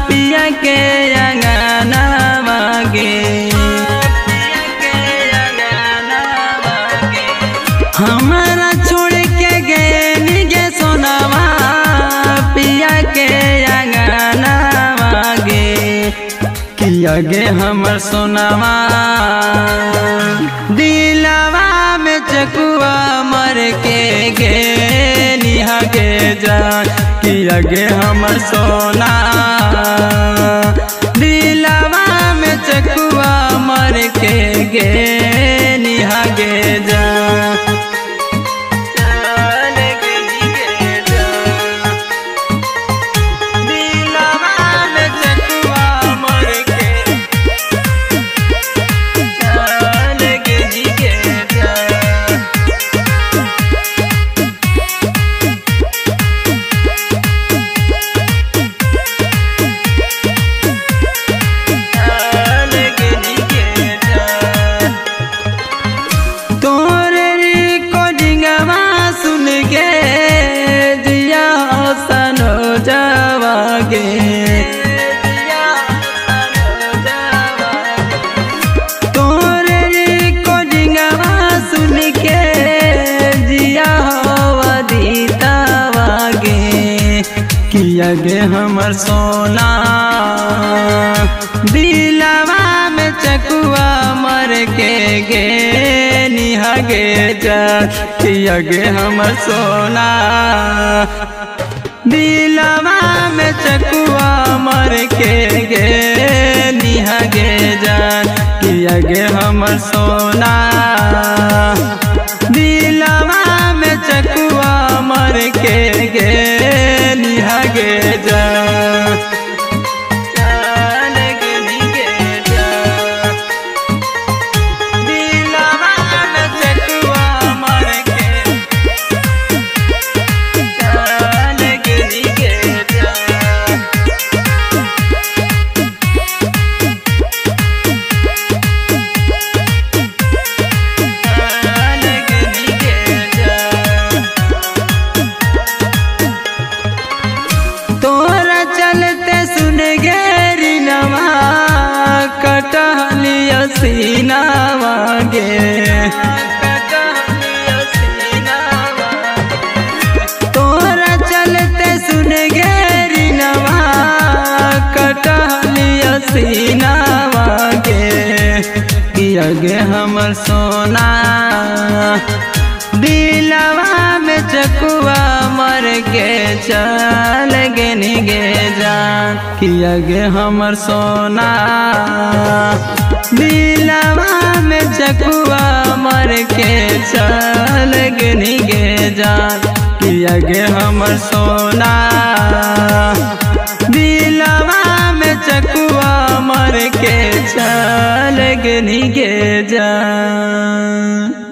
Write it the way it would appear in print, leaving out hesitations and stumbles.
पिया के अंगना मागे हमारा छोड़ के गए निगे सोनावा पिया के अंगना मागे किया गे हमर सोनावा दिलवा में चकुआ मर के गे निहा गे जान किया गे हमर सोना दिलवा में चकुआ मर के गे निहा गे जान तोरे रिकॉर्डिंगवा सुन के जिया हवा दीतावा गे किया गे हमर सोना दिलवा में चकुआ मर के गे निहा गे जा किया गे हमर सोना दिलवा में चकुआ मर के गे निहा गे जान किया गे हमर सोना दिलवा में चकुआ मर के गे निहा गे जान सीनावा गे तोरा चलते सुन गे रिनवा कटहलिया सीनावा गे किया गे हमर सोना दिलवा में चकुआ मर के चल गे निगे जान किया गे हमर सोना दिलवा में चकुआ मर के चल गे निगे जान किया गे हमर सोना दिलवा में चकुआ मर के चल गे निगे जान।